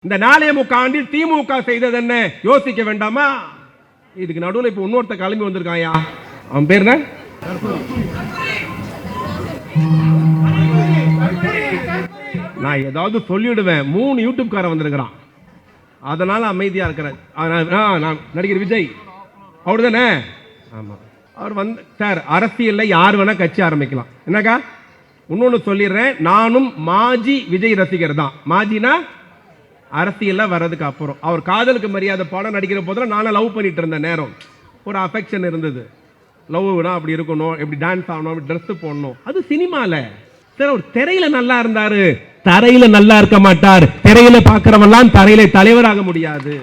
இந்த 4.25 ஆண்டில் திமுக செய்தது என்ன யோசிக்க வேண்டாமா? இதுக்கு நடுவில் இப்ப இன்னொருத்த கிளம்பி வந்திருக்காயா, அவன் பேர் என்ன? நான் ஏதாவது சொல்லிடுவேன். 3 யூடியூப் கார வந்திருக்கிறான், அதனால அமைதியா இருக்கிறேன். நான் நடிகர் விஜய் அவரு தானே? ஆமா, அவர் வந்து சார் அரசியல்ல யார் வேணா கட்சி ஆரம்பிக்கலாம். என்னக்கா இன்னொன்னு சொல்லிடுறேன், நானும் மாஜி விஜய் ரசிகர் தான். மாஜினா அரசியல்ல வர்றதுக்கு அப்புறம். அவர் காதலுக்கு மரியாதை படம் நடிக்கிற போதுல நானும் லவ் பண்ணிட்டு இருந்த நேரம் ஒரு அஃபெக்ஷன் இருந்தது. லவ்னா அப்படி இருக்கணும், எப்படி டான்ஸ் ஆகணும், அப்படி ட்ரெஸ் போடணும். அது சினிமால. சார் அவர் திரையில நல்லா இருந்தாரு, தரையில நல்லா இருக்க மாட்டார். திரையில பாக்குறவெல்லாம் தரையில தலைவராக முடியாது.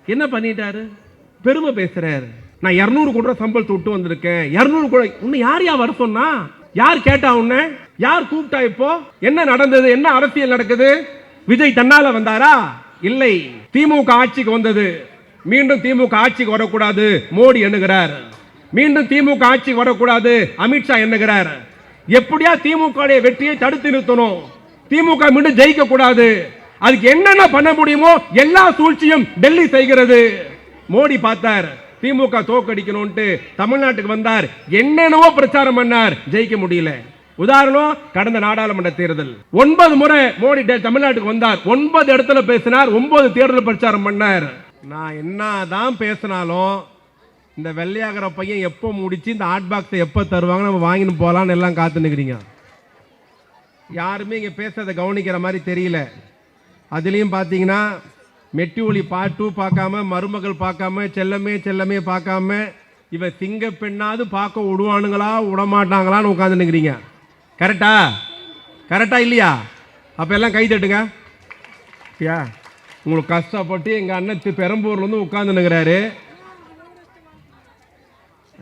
என்ன பண்ணிட்டாரு? பெருமை பேசுறாரு. நான் 200 கோடி ரூபாய் சம்பளத்தை விட்டு வந்திருக்கேன். 200 கோடி உன்னை யார் வர சொன்னா? யார் கேட்டா? உன்னை யார் கூப்பிட்டா? இப்போ என்ன நடந்தது? என்ன அரசியல் நடக்குது? விஜய் தன்னால வந்தாரா? இல்லை. திமுக ஆட்சிக்கு வந்தது. மீண்டும் திமுக ஆட்சிக்கு வரக்கூடாது மோடி எண்ணுகிறார். மீண்டும் திமுக ஆட்சிக்கு வரக்கூடாது அமித்ஷா எண்ணுகிறார். எப்படியா திமுக வெற்றியை தடுத்து நிறுத்தணும், திமுக மீண்டும் ஜெயிக்க கூடாது. அதுக்கு என்னென்ன பண்ண முடியுமோ எல்லா சூழ்ச்சியும் டெல்லி செய்கிறது. மோடி பார்த்தார், திமுக தோக்கடிக்கணும்ட்டு தமிழ்நாட்டுக்கு வந்தார். என்னென்னவோ பிரச்சாரம் பண்ணார், ஜெயிக்க முடியல. உதாரணம், கடந்த நாடாளுமன்ற தேர்தல் 9 முறை மோடி தமிழ்நாட்டுக்கு வந்தார். 9 இடத்துல பேசினார், 9 தேர்தல் பிரச்சாரம் பண்ணார். நான் என்னதான் பேசினாலும் இந்த வெள்ளையாகிற பையன் எப்போ முடிச்சு இந்த ஹாட் பாக்ஸை எப்போ தருவாங்க நம்ம வாங்கிட்டு போகலான்னு எல்லாம் காத்து நிற்கிறீங்க. யாருமே இங்கே பேசுறதை கவனிக்கிற மாதிரி தெரியல. அதுலேயும் பார்த்தீங்கன்னா மெட்டி ஒலி பார்ட் 2 பார்க்காம, மருமகள் பார்க்காம, செல்லமே செல்லமே பார்க்காம, இவ சிங்க பெண்ணாவது பார்க்க விடுவானுங்களா விடமாட்டாங்களான்னு உட்காந்து நிற்கிறீங்க. கரெக்டா? கரெக்டா இல்லையா? அப்போ எல்லாம் கை தட்டுங்க. உங்களுக்கு கஷ்டப்பட்டு எங்கள் அண்ணன் பெரம்பூர்ல இருந்து உட்கார்ந்து நிற்கிறாரு.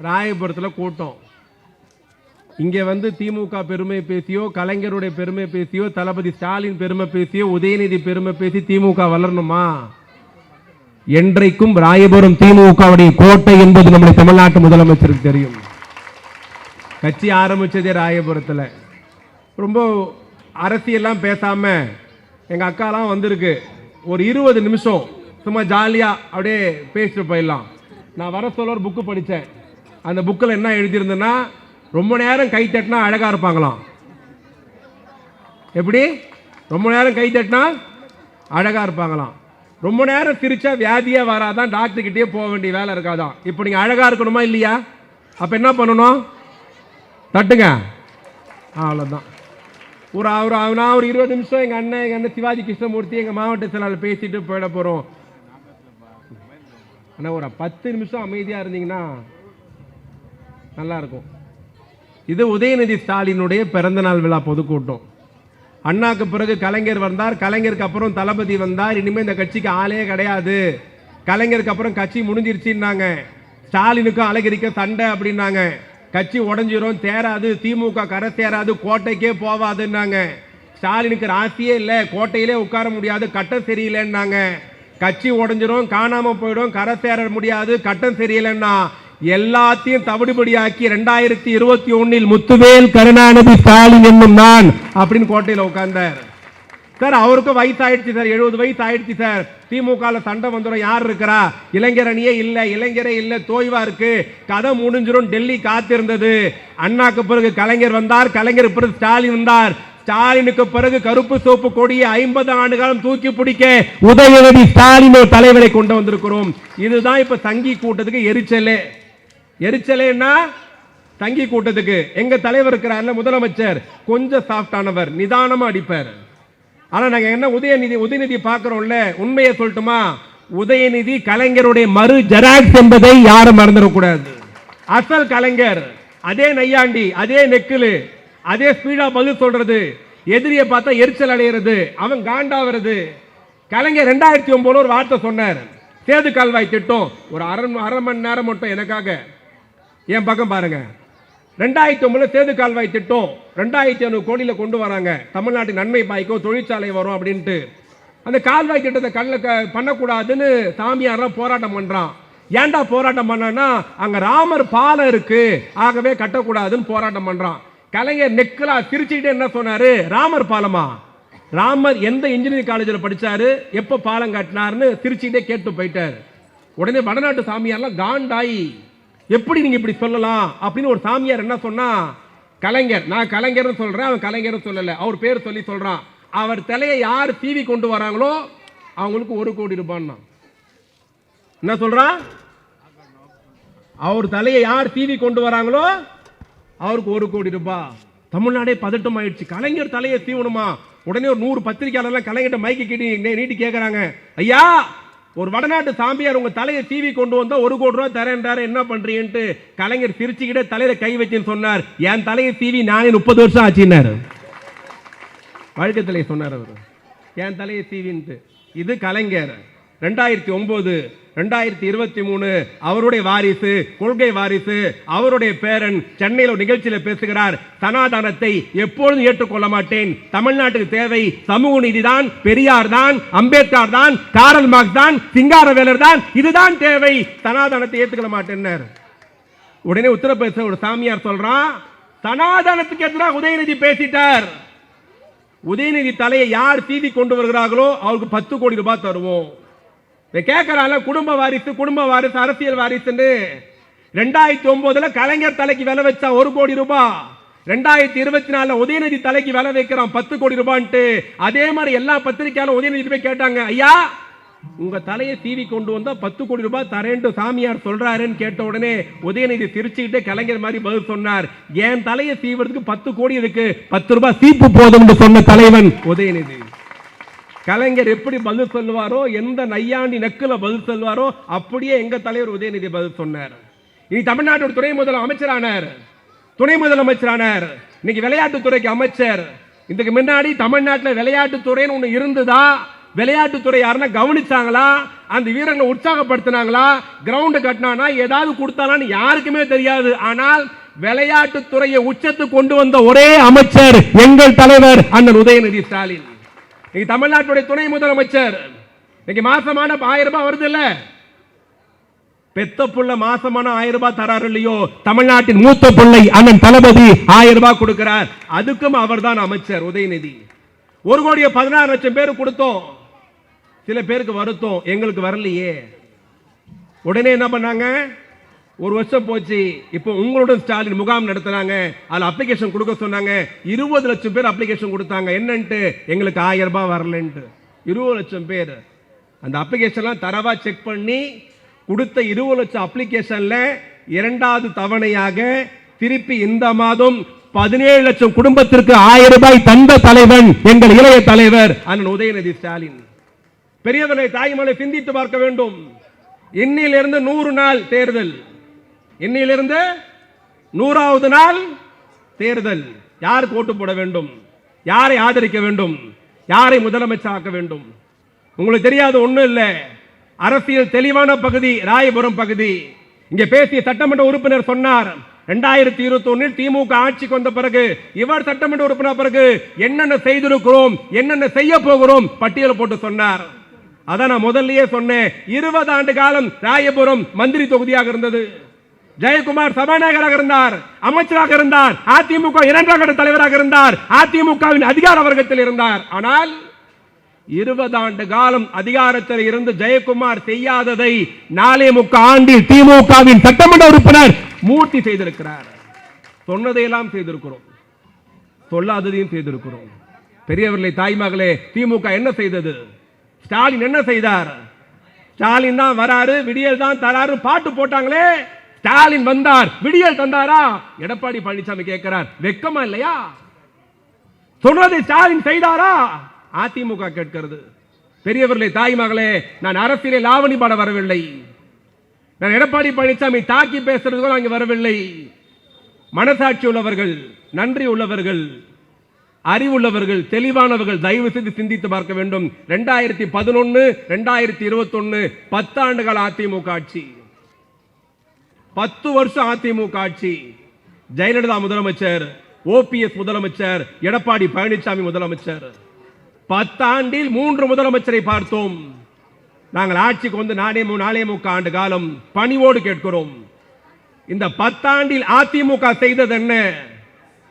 ராயபுரத்தில் கூட்டம். இங்கே வந்து திமுக பெருமை பேசியோ, கலைஞருடைய பெருமை பேசியோ, தளபதி ஸ்டாலின் பெருமை பேசியோ, உதயநிதி பெருமை பேசி திமுக வளரணுமா? என்றைக்கும் ராயபுரம் திமுகவுடைய கோட்டை என்பது நம்முடைய தமிழ்நாட்டு முதலமைச்சருக்கு தெரியும். கட்சி ஆரம்பிச்சதே ராயபுரத்தில். ரொம்ப அரசியெல்லாம் பேசாம எங்க அக்காலாம் வந்திருக்கு. ஒரு 20 நிமிஷம் சும்மா ஜாலியா அப்படியே பேசிட்டு போயிடலாம். நான் வர சொல்ல ஒரு புக்கு படித்தேன். அந்த புக்கில் என்ன எழுதியிருந்தேன்னா, ரொம்ப நேரம் கை தட்டினா அழகா இருப்பாங்களாம். எப்படி? ரொம்ப நேரம் கை தட்டினா அழகா இருப்பாங்களாம். ரொம்ப நேரம் சிரிச்சா வியாதியே வராதான், டாக்டர் கிட்டே போக வேண்டிய வேலை இருக்காதான். இப்போ நீங்க அழகா இருக்கணுமா இல்லையா? அப்ப என்ன பண்ணணும்? தட்டுங்க, அவ்வளோதான். நான் ஒரு 20 நிமிஷம் எங்கள் அண்ணன் சிவாஜி கிருஷ்ணமூர்த்தி எங்கள் மாவட்ட செயலாளர் பேசிட்டு போயிட போகிறோம். ஆனால் ஒரு 10 நிமிஷம் அமைதியாக இருந்தீங்கன்னா நல்லா இருக்கும். இது உதயநிதி ஸ்டாலினுடைய பிறந்தநாள் விழா பொதுக்கூட்டம். அண்ணாக்கு பிறகு கலைஞர் வந்தார், கலைஞருக்கு அப்புறம் தளபதி வந்தார். இனிமேல் இந்த கட்சிக்கு ஆளே கிடையாது, கலைஞருக்கு அப்புறம் கட்சி முடிஞ்சிருச்சுன்னாங்க. ஸ்டாலினுக்கும் அழகிரிக்க சண்டை அப்படின்னாங்க. கட்சி உடஞ்சிரும், தேராது, திமுக கரை சேராது, கோட்டைக்கே போவாதுன்னாங்க. ஸ்டாலினுக்கு ராசியே இல்லை, கோட்டையிலே உட்கார முடியாது, கட்டம் சரியில்லைன்னாங்க. கட்சி உடஞ்சிரும், காணாம போயிடும், கரை சேர முடியாது, கட்டம் சரியில்லைன்னா எல்லாத்தையும் தவிடுபடியாக்கி 2021 முத்துவேல் கருணாநிதி ஸ்டாலின் என்னும் நான் அப்படின்னு கோட்டையில் உட்கார்ந்தார். சார் அவருக்கும் வயசு ஆயிடுச்சு சார், 70 வயசு ஆயிடுச்சு சார். திமுக சண்டை வந்துடும், யார் இருக்கிறா? இளைஞர் அணியே இல்லை, இளைஞரே இல்லை, தோய்வா இருக்கு, கதை முடிஞ்சிடும். டெல்லி காத்திருந்தது. அண்ணாக்கு பிறகு கலைஞர் வந்தார், கலைஞர் பிறகு ஸ்டாலின் வந்தார். ஸ்டாலினுக்கு பிறகு கருப்பு சோப்பு கொடியை 50 ஆண்டு காலம் தூக்கி பிடிக்க உதயநிதி ஸ்டாலின் ஒரு தலைவரை கொண்டு வந்திருக்கிறோம். இதுதான் இப்ப சங்கி கூட்டத்துக்கு எரிச்சலே. எரிச்சலேன்னா சங்கி கூட்டத்துக்கு எங்க தலைவர் இருக்கிறார்ல முதலமைச்சர், கொஞ்சம் சாஃப்டானவர், நிதானமா அடிப்பார். ஆனா நாங்க என்ன உதயநிதி பார்க்கிறோம்ல, உண்மையை சொல்லட்டுமா? உதயநிதி கலைஞருடைய மறு ஜெராக்ஸ் என்பதை யாரும் மறந்துடக்கூடாது. அசல் கலைஞர் அதே நையாண்டி, அதே நெக்கிலு, அதே ஸ்பீடா பதில் சொல்றது, எதிரியை பார்த்தா எரிச்சல் அடைகிறது, அவன் காண்டாவது. கலைஞர் 2009 ஒரு வார்த்தை சொன்னார், சேது கால்வாய் திட்டம். ஒரு அரை மணி நேரம் மட்டும் எனக்காக என் பக்கம் பாருங்க. 2009 சேது கால்வாய் திட்டம் 2500 கோடியில கொண்டு வராங்க. தமிழ்நாட்டு நன்மை பாய்க்கும், தொழிற்சாலை வரும் அப்படின்ட்டு. அந்த கால்வாய் திட்டத்தை பண்ணக்கூடாதுன்னு சாமியாரெல்லாம் போராட்டம் பண்றான். ஏன்டா போராட்டம் பண்ணா? அங்க ராமர் பாலம் இருக்கு, ஆகவே கட்டக்கூடாதுன்னு போராட்டம் பண்றான். கலைஞர் நெக்கலா சிரிச்சுக்கிட்டே என்ன சொன்னாரு? ராமர் பாலமா? ராமர் எந்த இன்ஜினியரிங் காலேஜில் படிச்சாரு, எப்ப பாலம் கட்டினார்னு திருச்சியிலே கேட்டு போயிட்டார். உடனே வடநாட்டு சாமியார்லாம் காண்டாயி, எப்படி நீங்க இப்படி சொல்லலாம் அப்படின்னு ஒரு சாமியார் என்ன சொன்னா, கலைஞர், நான் கலைஞர்னு சொல்றேன், அவன் கலைஞர்னு சொல்லல, அவர் பேர் சொல்லி சொல்றான், அவர் தலையை யார் தீவி கொண்டு வராங்களோ அவங்களுக்கு 1 கோடி ரூபாய். என்ன சொல்றான், அவர் தலையை யார் தீவி கொண்டு வராங்களோ அவருக்கு 1 கோடி ரூபாய். தமிழ்நாடே பதட்டம் ஆயிடுச்சு, கலைஞர் தலையை தீவணுமா? உடனே ஒரு 100 பத்திரிகையாளர்லாம் கலைஞர்கிட்ட மைக்கு நீட்டி கேட்கறாங்க, ஐயா ஒரு வடநாட்டு சாமியார் உங்க தலையை தீவி கொண்டு வந்தா 1 கோடி ரூபாய் தரேன்றாரு, என்ன பண்றீங்கன்ட்டு கலைஞர் சிரிச்சுக்கிட்டே தலையில கை வச்சுன்னு சொன்னார், என் தலையை தீவி நானே 30 வருஷம் ஆச்சுன்னாரு. வழக்கத்திலே சொன்னார் அவர், என் தலையை தீவின்ட்டு. இது கலைஞர். 2009 2023 அவருடைய வாரிசு, கொள்கை வாரிசு, அவருடைய பேரன் சென்னையில் ஒரு நிகழ்ச்சியில் பேசுகிறார், சனாதனத்தை எப்பொழுதும் ஏற்றுக்கொள்ள மாட்டேன், தமிழ்நாட்டுக்கு தேவை சமூக நீதி தான், பெரியார் தான், அம்பேத்கர் தான், காரல் மார்க்ஸ் தான், சிங்காரவேலர் தான், இதுதான் தேவை, சனாதனத்தை ஏற்றுக்கொள்ள மாட்டேன். உடனே உத்தரப்பிரதேச ஒரு சாமியார் சொல்றான், சனாதனத்துக்கு எதிராக உதயநிதி பேசிட்டார், உதயநிதி தலையை யார் தீவி கொண்டு வருகிறார்களோ அவருக்கு 10 கோடி ரூபாய் தருவோம். கேட்கிறாங்க, குடும்ப வாரிசு அரசியல் வாரிசுன்னு. 2009 கலைஞர் தலைக்கு விலை வச்சா 1 கோடி ரூபாய், 2024 உதயநிதி தலைக்கு விலை வைக்கிறான் 10 கோடி ரூபாய்ட்டு. அதே மாதிரி எல்லா பத்திரிகையாளரும் உதயநிதி போய் கேட்டாங்க, ஐயா உங்க தலையை தீவி கொண்டு வந்தா 10 கோடி ரூபாய் தரேன்னு சாமியார் சொல்றாருன்னு கேட்ட உடனே உதயநிதி சிரிச்சுக்கிட்டே கலைஞர் மாதிரி பதில் சொன்னார், என் தலையை தீவுறதுக்கு 10 கோடி இருக்கு, 10 ரூபாய் சீப்பு போதும் சொன்ன தலைவன் உதயநிதி. கலைஞர் எப்படி பதில் சொல்லுவாரோ, எந்த நையாண்டி நக்குல பதில் சொல்வாரோ அப்படியே எங்க தலைவர் உதயநிதி பதில் சொன்னார். இனி தமிழ்நாட்டோட துணை முதலமைச்சரானார், இன்னைக்கு விளையாட்டுத்துறைக்கு அமைச்சர். இதுக்கு முன்னாடி தமிழ்நாட்டில் விளையாட்டுத்துறைன்னு ஒண்ணு இருந்ததா? விளையாட்டுத்துறை யாருன்னா கவனிச்சாங்களா? அந்த வீரர்களை உற்சாகப்படுத்தினாங்களா? கிரவுண்ட் கட்டினானா ஏதாவது கொடுத்தானான்னு யாருக்குமே தெரியாது. ஆனால் விளையாட்டுத்துறையை உச்சத்துக்கு கொண்டு வந்த ஒரே அமைச்சர் எங்கள் தலைவர் அண்ணன் உதயநிதி ஸ்டாலின். தமிழ்நாட்டுடைய துணை முதலமைச்சர். இன்னைக்கு மாசமான 1000 ரூபாய் வருது இல்ல, பெத்த புள்ள மாசமான 1000 ரூபாய் தராரு இல்லையோ, தமிழ்நாட்டின் மூத்த பிள்ளை அண்ணன் தளபதி 1000 ரூபாய் கொடுக்கிறார். அதுக்கும் அவர் தான் அமைச்சர் உதயநிதி. 1,16,00,000 பேர் கொடுத்தோம். சில பேருக்கு வருத்தம், எங்களுக்கு வரலையே. உடனே என்ன பண்ணாங்க, 1 வருஷம் போச்சு, இப்போ உங்களுடன் ஸ்டாலின் முகாம் நடத்துறாங்க, அதுல அப்ளிகேஷன் கொடுக்க சொன்னாங்க. 20 லட்சம் பேர் அப்ளிகேஷன் கொடுத்தாங்க. என்னன்ட்டு, எங்களுக்கு 1000 ரூபாய் வரலன்ட்டு. 20 லட்சம் பேர் அந்த அப்ளிகேஷன்லாம் தரவா செக் பண்ணி கொடுத்த 20 லட்சம் அப்ளிகேஷன்ல 2வது தவணையாக திருப்பி இந்த மாதம் 17 லட்சம் குடும்பத்திற்கு 1000 ரூபாய் தந்த தலைவன் எங்கள் இளைய தலைவர் அண்ணன் உதயநிதி ஸ்டாலின். பெரியவர்களை தாய்மலை சிந்தித்து பார்க்க வேண்டும். இன்னிலிருந்து 100 நாள் தேர்தல், இன்னிலிருந்து 100வது நாள் தேர்தல். யாருக்கு ஓட்டு போட வேண்டும், யாரை ஆதரிக்க வேண்டும், யாரை முதலமைச்சர் ஆக்க வேண்டும்? உங்களுக்கு தெரியாது ஒண்ணும் இல்ல. அரசியல் தெளிவான பகுதி ராயபுரம் பகுதி. இங்க பேசிய சட்டமன்ற உறுப்பினர் சொன்னார், 2021 திமுக ஆட்சிக்கு வந்த பிறகு, இவர் சட்டமன்ற உறுப்பினர் பிறகு என்னென்ன செய்திருக்கிறோம், என்னென்ன செய்ய போகிறோம் பட்டியல் போட்டு சொன்னார். அதான் நான் முதல்லயே சொன்னேன், 20 ஆண்டு காலம் ராயபுரம் மந்திரி தொகுதியாக இருந்தது. ஜெயக்குமார் சபாநாயகராக இருந்தார், அமைச்சராக இருந்தார், அதிமுக 2ஆம் கட்ட தலைவராக இருந்தார், அதிமுகவின் அதிகார வர்க்கத்தில் இருந்தார். ஆனால் 20 ஆண்டு காலம் அதிகாரத்தில் இருந்து ஜெயக்குமார் செய்யாததை 4.25 ஆண்டில் திமுகவின் சட்டமன்ற உறுப்பினர் மூர்த்தி செய்திருக்கிறார். சொன்னதையெல்லாம் செய்திருக்கிறோம், சொல்லாததையும் செய்திருக்கிறோம். பெரியவர்களை தாய்மகளே, திமுக என்ன செய்தது? ஸ்டாலின் என்ன செய்தார்? ஸ்டாலின் தான் வராரு, விடியல் தான் தராரு பாட்டு போட்டாங்களே, ஸ்டாலின் வந்தார், விடியல் தந்தாரா? எடப்பாடி பழனிசாமி கேட்கிறார், வெக்கமா இல்லையா? சொன்னதை ஸ்டாலின் செய்தாரா? அதிமுக கேட்கிறது. பெரியவர்களே தாய்மகளே, நான் அரசியலில் லாவணி பாட வரவில்லை, நான் எடப்பாடி பழனிசாமி தாக்கி பேசுறதுக்கு அங்கே வரவில்லை. மனசாட்சி உள்ளவர்கள், நன்றி உள்ளவர்கள், அறிவுள்ளவர்கள், தெளிவானவர்கள் தயவு செய்து சிந்தித்து பார்க்க வேண்டும். 2011 2021 10 ஆண்டுகள் அதிமுக ஆட்சி, 10 வருஷம் அதிமுக ஆட்சி. ஜெயலலிதா முதலமைச்சர், OPS முதலமைச்சர், எடப்பாடி பழனிசாமி முதலமைச்சர். 10 ஆண்டில் 3 முதலமைச்சரை பார்த்தோம். நாங்கள் ஆட்சிக்கு வந்து 4.25 ஆண்டு காலம் பணிவோடு கேட்கிறோம், இந்த 10 ஆண்டில் அதிமுக செய்தது என்ன?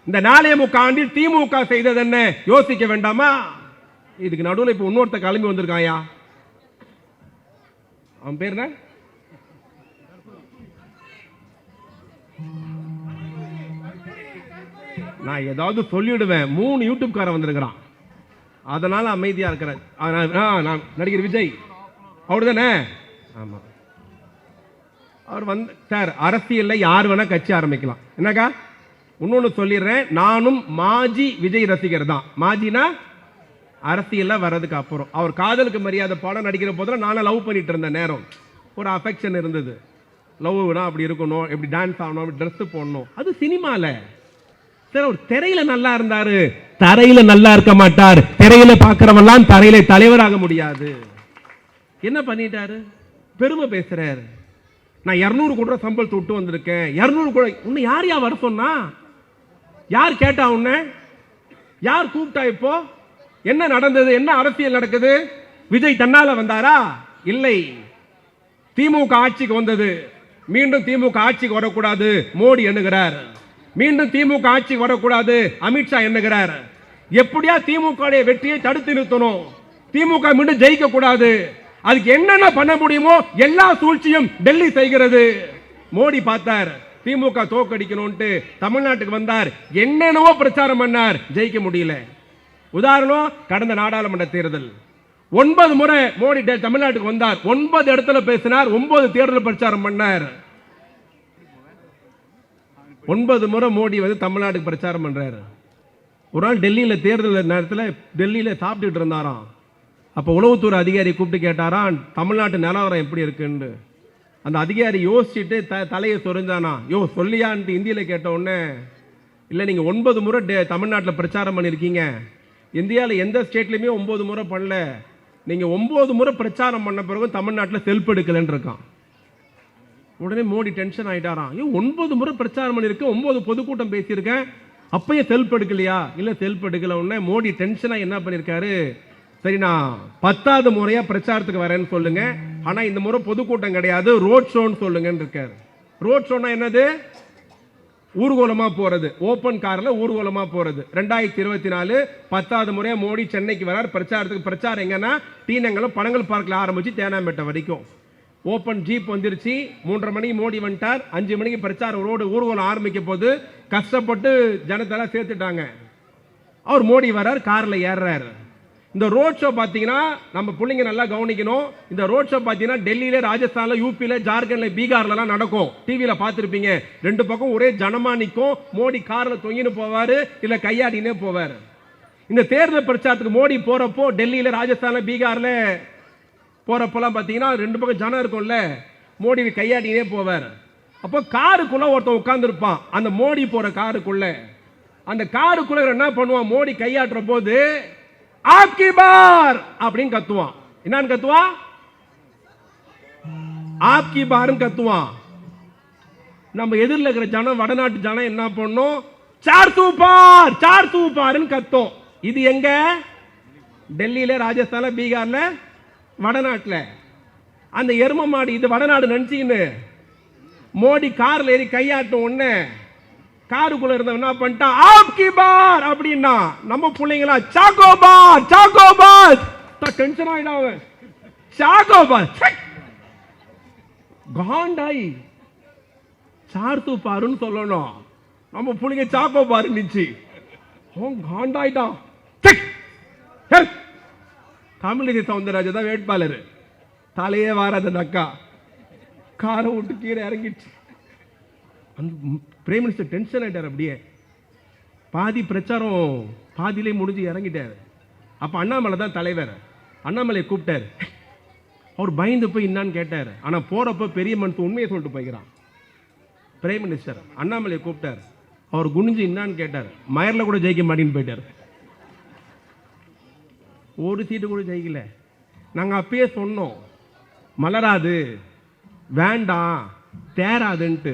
இந்த 4.25 ஆண்டில் திமுக செய்தது என்ன? யோசிக்க வேண்டாமா? இதுக்கு நடுவில் இப்போ இன்னொருத்த கிளம்பி வந்திருக்காயா, அவன் பேர் என்ன? நான் ஏதாவது சொல்லிவிடுவேன். 3 யூடியூப்காரன் வந்திருக்கிறான், அதனால அமைதியா இருக்கிறேன். நான் நடிகர் விஜய் அவர் தானே? ஆமா, அவர் வந்து சார் அரசியல்ல யார் வேணா கட்சி ஆரம்பிக்கலாம். என்னக்கா இன்னொன்னு சொல்லிடுறேன், நானும் மாஜி விஜய் ரசிகர் தான். மாஜினா அரசியல்ல வர்றதுக்கு அப்புறம். அவர் காதலுக்கு மரியாதை படம் நடிக்கிற போதுல நானும் லவ் பண்ணிட்டு இருந்த நேரம் ஒரு அஃபெக்ஷன் இருந்தது. லவ்னா அப்படி இருக்கணும், எப்படி டான்ஸ் ஆகணும், அப்படி ட்ரெஸ் போடணும், அது சினிமால. சார் ஒரு திரையில நல்லா இருந்தாரு, தரையில நல்லா இருக்க மாட்டார். திரையில பாக்குறவெல்லாம் தரையில தலைவராக முடியாது. என்ன பண்ணிட்டாரு? பெருமை பேசுறாரு. நான் 200 கோடி ரூபாய் சம்பளத்தை விட்டு வந்திருக்கேன். 200 கோடி உன்னை யார் யா வர சொன்னா? யார் கேட்டா? உன்னை யார் கூப்பிட்டா? இப்போ என்ன நடந்தது? என்ன அரசியல் நடக்குது? விஜய் தன்னால வந்தாரா? இல்லை. திமுக ஆட்சிக்கு வந்தது, மீண்டும் திமுக ஆட்சிக்கு வரக்கூடாது மோடி எண்ணுகிறார். மீண்டும் திமுக ஆட்சிக்கு வரக்கூடாது அமித்ஷா எண்ணுகிறார். எப்படியா திமுக வெற்றியை தடுத்து நிறுத்தணும், திமுக மீண்டும் ஜெயிக்க கூடாது. அதுக்கு என்னென்ன பண்ண முடியுமோ எல்லா சூழ்ச்சியும் டெல்லி செய்கிறது. மோடி பார்த்தார், திமுக தோக்கடிக்கணும்ட்டு தமிழ்நாட்டுக்கு வந்தார், என்னென்னவோ பிரச்சாரம் பண்ணார், ஜெயிக்க முடியல. உதாரணம் கடந்த நாடாளுமன்ற தேர்தல் 9 முறை மோடி தமிழ்நாட்டுக்கு வந்தார், 9 இடத்துல பேசினார், 9 தேர்தல் பிரச்சாரம் பண்ணார். 9 முறை மோடி வந்து தமிழ்நாட்டுக்கு பிரச்சாரம் பண்றாரு. ஒரு நாள் டெல்லியில் தேர்தல் நேரத்தில் டெல்லியில் சாப்பிட்டுட்டு இருந்தாராம். அப்போ உளவுத்துறை அதிகாரி கூப்பிட்டு கேட்டாராம், தமிழ்நாட்டு நிலவரம் எப்படி இருக்குன்னு. அந்த அதிகாரி யோசிச்சுட்டு தலையை சொரிஞ்சானா. யோ சொல்லியான்ட்டு இந்தியில் கேட்ட உடனே, இல்லை நீங்கள் 9 முறை தமிழ்நாட்டில் பிரச்சாரம் பண்ணியிருக்கீங்க, இந்தியாவில் எந்த ஸ்டேட்லையுமே 9 முறை பண்ணல, நீங்கள் 9 முறை பிரச்சாரம் பண்ண பிறகு தமிழ்நாட்டில் செல்ஃப் எடுக்கலன்னு இருக்கான். உடனே மோடி டென்ஷன் ஆயிட்டாராம். 9 முறை பிரச்சாரம் பண்ணியிருக்கேன், 9 பொதுக்கூட்டம் பேசியிருக்கேன், அப்பயே செல்ஃப் எடுக்கலையா? இல்லை செல்ஃப் எடுக்கல. உடனே மோடி டென்ஷனாக என்ன பண்ணியிருக்காரு, சரி நான் 10வது முறையா பிரச்சாரத்துக்கு வரேன்னு சொல்லுங்க, ஆனா இந்த முறை பொதுக்கூட்டம் கிடையாது, ரோட் ஷோன்னு சொல்லுங்கன்னு இருக்காரு. ரோட் ஷோனா என்னது? ஊர்வலமா போறது, ஓபன் கார்ல ஊர்வலமா போறது. 2024 10வது முறையா மோடி சென்னைக்கு வரார் பிரச்சாரத்துக்கு. பிரச்சாரம் எங்கன்னா டீனங்கலம் பனங்கல் பார்க்ல ஆரம்பிச்சு தேனாம்பேட்டை வரைக்கும். ஓபன் ஜீப் வந்துருச்சு. 3:30 மணிக்கு மோடி வந்துட்டார். 5 மணிக்கு பிரச்சாரம் ரோடு ஊர்வலம் ஆரம்பிக்க போது கஷ்டப்பட்டு ஜனத்தெல்லாம் சேர்த்துட்டாங்க. அவர் மோடி வரார், கார்ல ஏறாரு. இந்த ரோட் ஷோ பார்த்தீங்கன்னா நம்ம பிள்ளைங்க நல்லா கவனிக்கணும். இந்த ரோட் ஷோ பார்த்தீங்கன்னா டெல்லியில, ராஜஸ்தான்ல, யூபியில, ஜார்க்கண்ட்ல, பீகார்லாம் நடக்கும். டிவியில பார்த்துருப்பீங்க. 2 பக்கம் ஒரே ஜனமா நிற்கும். மோடி கார்ல தொங்கின்னு போவாரு, இல்ல கையாடினே போவாரு. இந்த தேர்தல் பிரச்சாரத்துக்கு மோடி போறப்போ டெல்லியில, ராஜஸ்தான்ல, பீகார்ல போறப்பெல்லாம் பார்த்தீங்கன்னா 2 பக்கம் ஜனம் இருக்கும்ல, மோடி கையாடினே போவார். அப்போ காருக்குள்ள ஒருத்தன் உட்கார்ந்து இருப்பான், அந்த மோடி போற காருக்குள்ள. அந்த காருக்குள்ள என்ன பண்ணுவான், மோடி கையாட்டுற போது ஆப்கி பார் அப்படின்னு கத்துவான். என்னன்னு கத்துவான்? ஆப்கி பார்னு கத்துவான். நம்ம எதிரில் இருக்கிற ஜனம், வடநாட்டு ஜனம் என்ன பண்ணும், சார் தூப்பார், சார் தூப்பார்னு கத்தும். இது எங்க? டெல்லியில, ராஜஸ்தான்ல, பீகார்ல, வடநாட்டில். அந்த எரும மாடு இது வடநாடு நினைச்சின்னு மோடி கார்ல ஏறி கையாட்டும் உடனே காருக்குள்ள இருந்தவன் என்ன பண்ணிட்டான், ஆப்கி பார் அப்படின்னா. நம்ம பிள்ளைங்களா choco bar, choco bar, tension ஆயிடாவ, choco bar காண்டாய் sir தூப்பாருன்னு சொல்லணும். நம்ம பிள்ளைங்க சாக்கோ பார் நிச்சு காண்டாயிட்டான். தமிழிசை சவுந்தரராஜன் தான் வேட்பாளர். தலையே வாராத அக்கா காரை விட்டு கீழே இறங்கிடுச்சு. அந்த பிரைம் மினிஸ்டர் டென்ஷன் ஆயிட்டார். அப்படியே பாதி பிரச்சாரம் பாதியிலே முடிஞ்சு இறங்கிட்டார். அப்போ அண்ணாமலை தான் தலைவர். அண்ணாமலை கூப்பிட்டார். அவர் பயந்து போய் என்னான்னு கேட்டார். ஆனால் போறப்ப பெரிய மனுஷன் உண்மையை சொல்லிட்டு போய்க்கிறான். பிரைம் மினிஸ்டர் அண்ணாமலை கூப்பிட்டார். அவர் குனிஞ்சு என்னான்னு கேட்டார். மயர்ல கூட ஜெயிக்க மாட்டேன்னு போயிட்டார். ஒரு சீட்டு கூட ஜெயிக்கல. நாங்கள் அப்பயே சொன்னோம், மலராது, வேண்டாம், தேராதுன்ட்டு.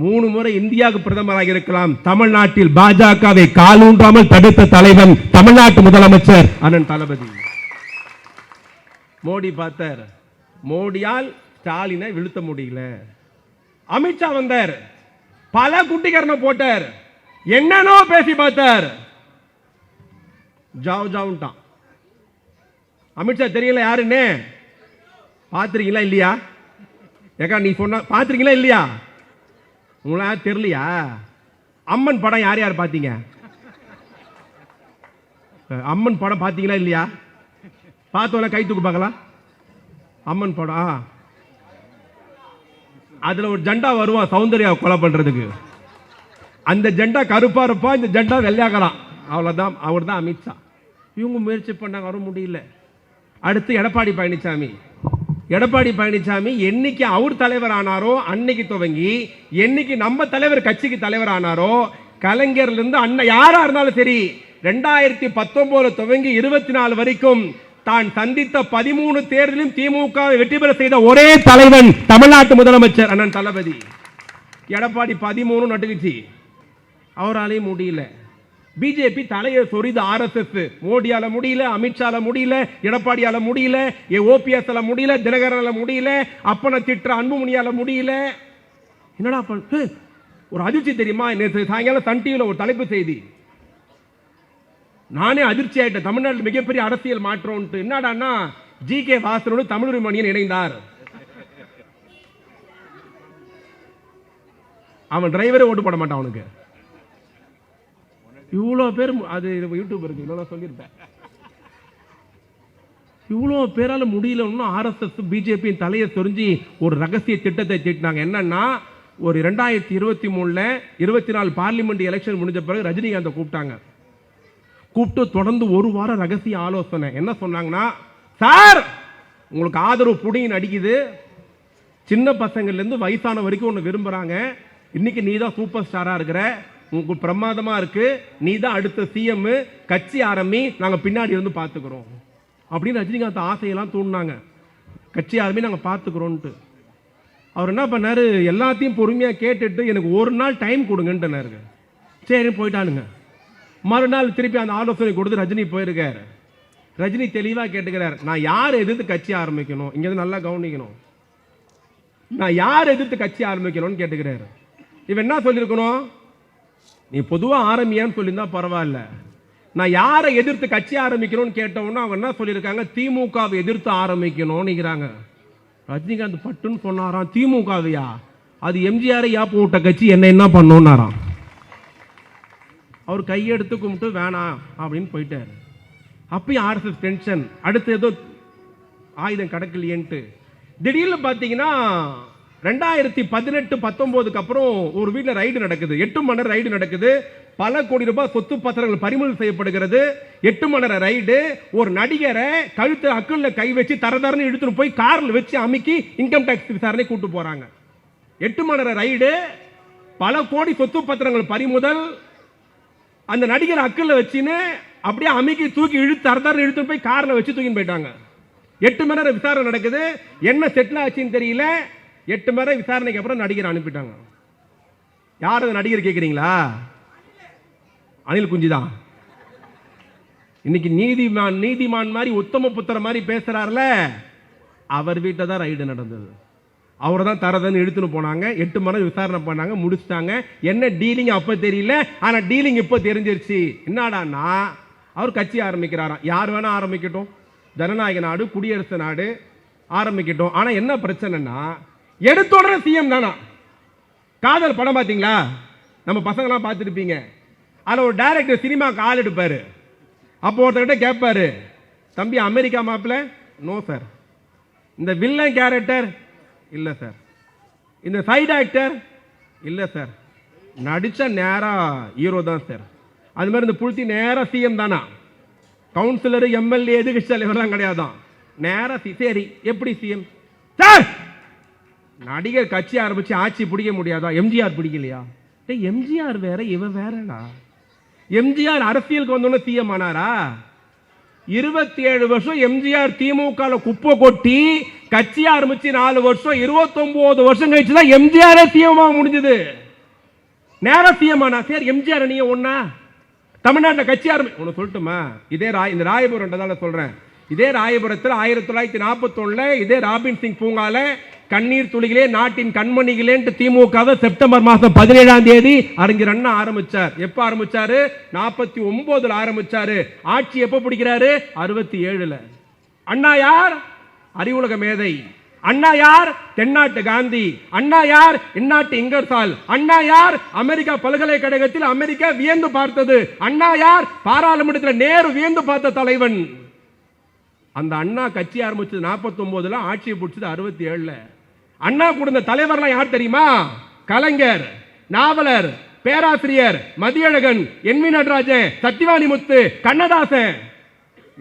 3 முறை இந்தியாவுக்கு பிரதமராக இருக்கலாம். தமிழ்நாட்டில் பாஜகவை காலூன்றாமல் தடுத்த தலைவன் தமிழ்நாட்டு முதலமைச்சர் அண்ணன் தளபதி. மோடி பார்த்தார். மோடியால் ஸ்டாலினை வீழ்த்த முடியல. அமித்ஷா வந்தார், பல குட்டிகரணை போட்டார், என்னன்னோ பேசி பார்த்தார், ஜாவ் ஜாவ்ட்டான். அமித்ஷா தெரியல யாருன்னு பார்த்துருக்கீங்களா இல்லையா? ஏக்கா நீ சொன்ன பார்த்துருக்கீங்களா இல்லையா? உங்களா தெரியலையா? அம்மன் படம் யார் யார் பார்த்தீங்க? அம்மன் படம் பார்த்தீங்களா இல்லையா? பார்த்தோன்னா கை தூக்கு பார்க்கலாம். அம்மன் படம், அதுல ஒரு ஜெண்டா வருவான் சௌந்தர்யா கொலை பண்றதுக்கு. அந்த ஜெண்டா கருப்பா இருப்பா, இந்த ஜெண்டா வெள்ளையாக்கலாம். அவ்வளவுதான். அவர் தான் அமித்ஷா. இவங்க முயற்சி பண்ணாங்க, வர முடியல. அடுத்து எடப்பாடி பழனிசாமி. எடப்பாடி பழனிசாமி என்னைக்கு அவர் தலைவர் ஆனாரோ அன்னைக்கு துவங்கி என்னைக்கு நம்ம தலைவர் கட்சிக்கு தலைவர் ஆனாரோ, கலைஞர்ல இருந்து அண்ணன் யாரா இருந்தாலும் சரி, 2019 துவங்கி 24 வரைக்கும் தான் சந்தித்த 13 தேர்தலிலும் திமுக வெற்றி பெற செய்த ஒரே தலைவன் தமிழ்நாட்டு முதலமைச்சர் அண்ணன் தளபதி. எடப்பாடி 13 நட்டுக்குச்சு, அவராலையும் முடியல. பிஜேபி தலையை சொரிது. RSS மோடியால முடியல, அமித்ஷால முடியல, எடப்பாடியால முடியல, OPS முடியல, தினகரனால முடியல, அப்பன திட்ட அன்புமணியால முடியல. என்னடா ஒரு அதிர்ச்சி தெரியுமா? நேற்று சாயங்காலம் சன் டிவியில் ஒரு தலைப்பு செய்தி, நானே அதிர்ச்சி ஆயிட்டேன். தமிழ்நாட்டில் மிகப்பெரிய அரசியல் மாற்றம். என்னடான்னா, GK வாசனோடு தமிழ் மணியன் இணைந்தார். அவன் டிரைவரே ஓட்டு போட மாட்டான் அவனுக்கு. இவ்வளோ பேர், அது யூடியூப் இருக்கு, இவ்வளோ சொல்லியிருப்பேன். இவ்வளோ பேரால முடியலன்னு RSS பிஜேபியின் தலையை சொரிஞ்சு ஒரு ரகசிய திட்டத்தை தீட்டினாங்க. என்னன்னா, ஒரு 2023 24 பார்லிமெண்ட் எலெக்ஷன் முடிஞ்ச பிறகு ரஜினிகாந்தை கூப்பிட்டாங்க. கூப்பிட்டு தொடர்ந்து ஒரு வாரம் ரகசிய ஆலோசனை. என்ன சொன்னாங்கன்னா, சார் உங்களுக்கு ஆதரவு புடின்னு அடிக்குது, சின்ன பசங்கள்லேருந்து வயசான வரைக்கும் ஒன்று விரும்புகிறாங்க. இன்னைக்கு நீ தான் சூப்பர் ஸ்டாராக இருக்கிற, உங்களுக்கு பிரமாதமாக இருக்கு, நீ தான் அடுத்த CM, கட்சி ஆரம்பி, நாங்கள் பின்னாடி இருந்து பார்த்துக்கிறோம் அப்படின்னு ரஜினிகாந்த் ஆசையெல்லாம் தூண்டினாங்க. கட்சி ஆரம்பி நாங்கள் பார்த்துக்கிறோன்ட்டு. அவர் என்ன பண்ணாரு, எல்லாத்தையும் பொறுமையாக கேட்டுட்டு எனக்கு ஒரு நாள் டைம் கொடுங்கன்ட்டுனாரு. சரி போயிட்டானுங்க. மறுநாள் திருப்பி அந்த ஆலோசனை கொடுத்து ரஜினி போயிருக்காரு. ரஜினி தெளிவாக கேட்டுக்கிறார், நான் யார் எதிர்த்து கட்சி ஆரம்பிக்கணும், இங்கே நல்லா கவனிக்கணும், நான் யார் எதிர்த்து கட்சி ஆரம்பிக்கணும்னு கேட்டுக்கிறாரு. இவன் என்ன சொல்லியிருக்கணும், நீ பொதுவாக ஆரம்பியான்னு சொல்லியிருந்தா பரவாயில்ல, நான் யாரை எதிர்த்து கட்சி ஆரம்பிக்கணும்னு கேட்டவொன்னா அவங்க என்ன சொல்லியிருக்காங்க, திமுகவை எதிர்த்து ஆரம்பிக்கணும்னுங்கிறாங்க. ரஜினிகாந்த் பட்டுன்னு சொன்னாராம், திமுகவையா, அது எம்ஜிஆரை யாப்பு விட்ட கட்சி, என்ன பண்ணோன்னாராம். அவர் கையெடுத்து கும்பிட்டு வேணாம் அப்படின்னு போயிட்டார். அப்பயும் RSS டென்ஷன், அடுத்து ஏதோ ஆயுதம் கடக்கலையேன்ட்டு. திடீர்னு பார்த்தீங்கன்னா 2018-19 அப்புறம் ஒரு வீட்டில் ரைடு நடக்குது. 8 மணி நேரம் ரைடு நடக்குது. பல கோடி ரூபாய் சொத்து பத்திரங்கள் பறிமுதல் செய்யப்படுகிறது. 8 மணி நேரம் ரைடு. ஒரு நடிகரை கழுத்து அக்குள்ள கை வச்சு தரதரன்னு இழுத்துட்டு போய் காரில் வச்சு அமுக்கி இன்கம் டாக்ஸ் விசாரணை கூட்டு போறாங்க. 8 மணி நேரம் ரைடு, பல கோடி சொத்து பத்திரங்கள் பறிமுதல். அந்த நடிகர் அக்குள்ள வச்சுன்னு அப்படியே அமுக்கி தூக்கி இழுத்து தரதரன்னு இழுத்துட்டு போய் காரில் வச்சு தூக்கின்னு போயிட்டாங்க. 8 மணி நேரம் விசாரணை நடக்குது. என்ன செட்டில் ஆச்சுன்னு தெரியல. 8 மணி நேரம் விசாரணைக்கு அப்புறம் நடிகர் அனுப்பிட்டாங்க. யார் அந்த நடிகர் கேட்குறீங்களா? அனில் குஞ்சி தான். இன்னைக்கு நீதிமான் மாதிரி உத்தம புத்திர மாதிரி பேசுறாருல, அவர் வீட்டில் தான் ரைடு நடந்தது. அவரை தான் தரதன்னு இழுத்துன்னு போனாங்க. 8 மணி நேரம் விசாரணை பண்ணாங்க, முடிச்சிட்டாங்க. என்ன டீலிங் அப்போ தெரியல, ஆனால் டீலிங் இப்போ தெரிஞ்சிருச்சு. என்னடான்னா, அவர் கட்சி ஆரம்பிக்கிறாராம். யார் வேணா ஆரம்பிக்கட்டும், ஜனநாயக நாடு, குடியரசு நாடு, ஆரம்பிக்கட்டும். ஆனால் என்ன பிரச்சனைன்னா, எடுத்த உடனே CM தானா. காதல் படம் பார்த்தீங்களா? நம்ம பசங்களாம் பார்த்துருப்பீங்க. அதில் ஒரு டைரக்டர் சினிமாவுக்கு ஆள் எடுப்பார். அப்போ ஒருத்தர்கிட்ட கேட்பாரு, தம்பி அமெரிக்கா மாப்பிள்ள? No sir. இந்த வில்லன் கேரக்டர்? இல்லை சார். இந்த சைடு ஆக்டர்? இல்லை சார். நடிச்ச நேராக ஹீரோ தான் சார். அது மாதிரி இந்த புழுத்தி நேராக CM தானா. கவுன்சிலர், MLA, எதிர்கட்சி தலைவர்லாம் கிடையாதான். நேராக சரி எப்படி CM சார்? நடிகர் கட்சி ஆரம்பிச்சு ஆட்சி பிடிக்க முடியாதா? எம்ஜிஆர் பிடிக்கலையா? எம்ஜிஆர் வேற, இவன் வேறடா. எம்ஜிஆர் அரசியலுக்கு வந்தோன்னு CM ஆனாரா? 27 வருஷம் எம்ஜிஆர் திமுக குப்பை கொட்டி கட்சி ஆரம்பிச்சு 4 வருஷம், 29 வருஷம் கழிச்சு தான் எம்ஜிஆர் CM ஆக முடிஞ்சது. நேரம் CM ஆனா. சரி எம்ஜிஆர் நீ ஒன்னா தமிழ்நாட்டில் கட்சி ஒன்று சொல்லட்டுமா? இதே இந்த ராயபுரம் சொல்றேன். இதே ராயபுரத்தில் 1941 இதே ராபின் சிங் பூங்கால கண்ணீர் துளிகளே நாட்டின் கண்மணிகளே திமுக செப்டம்பர் மாதம் 17ஆம் தேதி அறிஞர் அண்ணா ஆரம்பிச்சார். எப்ப ஆரம்பிச்சாரு? 49 ஆரம்பிச்சாரு. ஆட்சி எப்ப பிடிக்கிறாரு? 67. அண்ணா யார்? அறிவுலக மேதை. அண்ணா யார்? தென்னாட்டு காந்தி. அண்ணா யார்? இந்நாட்டு இங்கர்சால். அண்ணா யார்? அமெரிக்கா பல்கலைக்கழகத்தில் அமெரிக்கா வியந்து பார்த்தது. அண்ணா யார்? பாராளுமன்றத்தில் நேரு வியந்து பார்த்த தலைவன். அந்த அண்ணா கட்சி ஆரம்பிச்சது 49, ஆட்சியை பிடிச்சது 67. அண்ணா கொடுத்த தலைவர்லாம் யார் தெரியுமா? கலைஞர், நாவலர், பேராசிரியர் மதியழகன், என் வி நடராஜன், சத்தியவாணி முத்து, கண்ணதாசன்,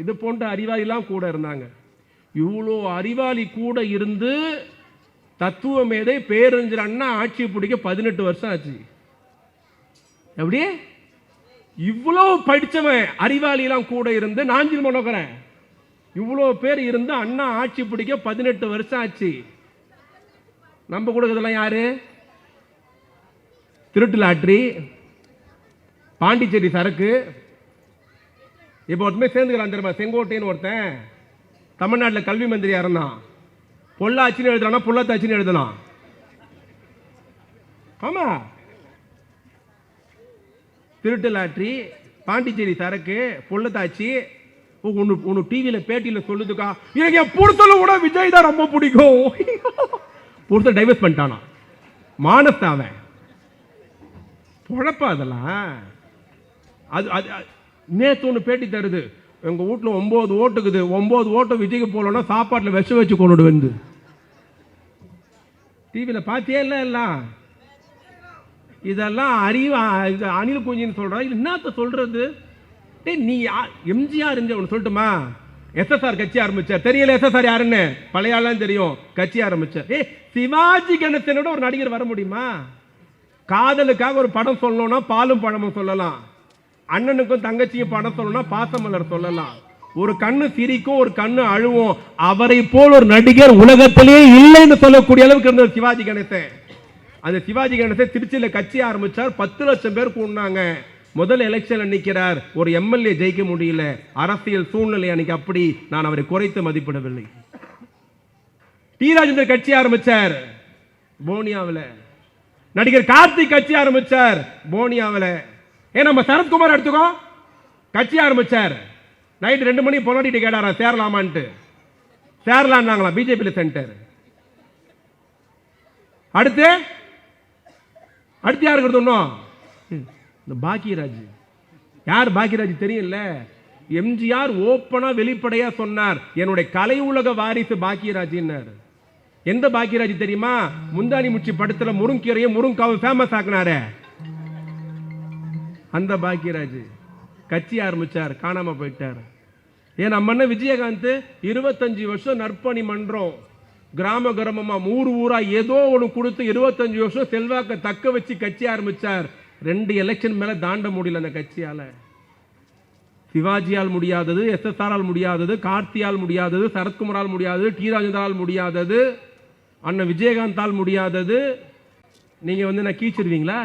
இது போன்ற அறிவாளிலாம் கூட இருந்தாங்க. இவ்வளோ அறிவாளி கூட இருந்து தத்துவ மேதை பேரறிஞர் அண்ணா ஆட்சி பிடிக்க 18 வருஷம் ஆச்சு. எப்படி? இவ்வளவு படிச்சவன் அறிவாளிலாம் கூட இருந்து நாஞ்சில் மனோகரன் இவ்வளோ பேர் இருந்து அண்ணா ஆட்சி பிடிக்க 18 வருஷம் ஆச்சு. நம்ம கொடுக்கறதெல்லாம் யாரு? திருட்டு லாட்ரி, பாண்டிச்சேரி சரக்கு. இப்போ ஒருத்தமே சேர்ந்துக்கிறான் தெரியுமா? செங்கோட்டைன்னு ஒருத்தன் தமிழ்நாட்டில் கல்வி மந்திரியா இருந்தான். பொள்ளாச்சின்னு எழுதுறானா புள்ளத்தாச்சின்னு எழுதலாம். ஆமா, திருட்டு லாட்ரி, பாண்டிச்சேரி சரக்கு, பொள்ளத்தாச்சி. ஒன்னு டிவியில பேட்டியில சொல்லுதுக்கா, எனக்கு என் புருஷனை கூட விஜய் தான் ரொம்ப பிடிக்கும். புருஷன் டைவர்ஸ் பண்ணிட்டானா, மானஸ்தாவன் பொழப்பா அதெல்லாம். அது நேற்று ஒன்று பேட்டி தருது, எங்கள் வீட்டில் 9 ஓட்டுக்குது, 9 ஓட்டு விஜய்க்கு போகலன்னா சாப்பாட்டில் விஷம் வச்சு கொண்டு வந்து. டிவியில் பார்த்தியே இல்லை எல்லாம். இதெல்லாம் அணில் குஞ்சின்னு சொல்கிறா. இது என்னத்த சொல்கிறது? நீ எம்ஜிஆர் ஒன்று சொல்லட்டுமா? எஸ்எஸ்ஆர் கட்சி ஆரம்பிச்சார். தெரியல எஸ்எஸ்ஆர் யாருன்னு? பழைய ஆளாம் தெரியும். கட்சி ஆரம்பிச்சார். சிவாஜி கணேசனோட ஒரு நடிகர் வர முடியுமா? காதலுக்காக ஒரு படம் சொல்லணும்னா பாலும் பழமும் சொல்லலாம். அண்ணனுக்கும் தங்கச்சியும் படம் சொல்லணும்னா பாசமலர் சொல்லலாம். ஒரு கண்ணு சிரிக்கும், ஒரு கண்ணு அழுவும். அவரை போல் ஒரு நடிகர் உலகத்திலேயே இல்லைன்னு சொல்லக்கூடிய அளவுக்கு இருந்த சிவாஜி கணேசன். அந்த சிவாஜி கணேசன் திருச்சியில் கட்சி ஆரம்பிச்சார். 10 லட்சம் பேர் கூடினாங்க. முதல் எலெக்ஷன் நிற்கிறார். ஒரு எம்எல்ஏ ஜெயிக்க முடியல. அரசியல் சூழ்நிலை அன்னைக்கு அப்படி. நான் அவரை குறைத்து மதிப்பிடவில்லை. டி ராஜேந்தர் கட்சி ஆரம்பிச்சார் போனியாவில். நடிகர் கார்த்திக் கட்சி ஆரம்பிச்சார் போனியாவில். நம்ம சரத்குமார் எடுத்துக்கோ, கட்சி ஆரம்பிச்சார். நைட் 2 மணி பொன்னாடிட்டு கேட்டாரா சேரலாமான்ட்டு. சேரலான்னாங்களா பிஜேபியில் சென்டர். அடுத்து யாருக்கு எடுத்தோம்? இந்த பாக்கியராஜ். யார் பாக்கியராஜ் தெரியல? எம்ஜிஆர் ஓப்பனா வெளிப்படையா சொன்னார், என்னுடைய கலை உலக வாரிசு பாக்கியராஜ். எந்த பாக்கியராஜ் தெரியுமா? முந்தானி முச்சி படத்துல முருங்கீரையும் முருங்காவும் ஃபேமஸ் ஆக்குனாரு. அந்த பாக்கியராஜ் கட்சி ஆரம்பிச்சார், காணாம போயிட்டார். ஏன் நம்ம விஜயகாந்த் 25 வருஷம் நற்பணி மன்றம், கிராம கிராமமா ஊர் ஊரா ஏதோ ஒன்று கொடுத்து 25 வருஷம் செல்வாக்க தக்க வச்சு கட்சி ஆரம்பிச்சார். 2 எலெக்ஷன் மேல தாண்ட முடியல அந்த கட்சியால. சிவாஜியால் முடியாதது, எஸ்எஸ்ஆரால் முடியாதது, கார்த்தியால் முடியாதது, சரத்குமாரால் முடியாதது, டி ராஜேந்தரால் முடியாதது, அண்ணன் விஜயகாந்தால் முடியாதது. நீங்க நான் கீச்சிருவீங்களா?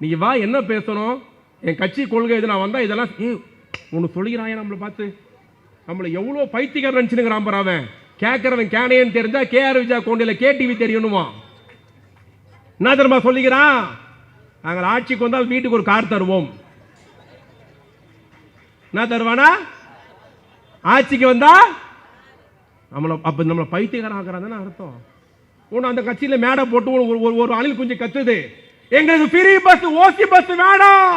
நீங்க வா, என்ன பேசணும்? என் கட்சி கொள்கை இது, நான் வந்தா இதெல்லாம் ஒன்று சொல்லிக்கிறான். நம்மளை பார்த்து நம்மளை எவ்வளோ பைத்தியக்காரன் நினச்சுனுங்கிறான் பாரு. அவன் கேட்கறவன் கேனையன்னு தெரிஞ்சா கேஆர் விஜயா கோண்டையில கேடிவி தெரியணுமா? என்ன தெரியுமா சொல்லிக்கிறான்? நாங்கள் ஆட்சிக்கு வந்தால் வீட்டுக்கு ஒரு கார் தருவோம். என்ன தருவானா? ஆட்சிக்கு வந்தா நம்மளை பைத்தியக்காரன் ஆக்குறான்னு அர்த்தம். ஒன்று அந்த கட்சியில் மேடை போட்டு ஒரு அணில் குஞ்சு கத்துது, எங்களுக்கு ஃப்ரீ பஸ், ஓசி பஸ் வேணும்.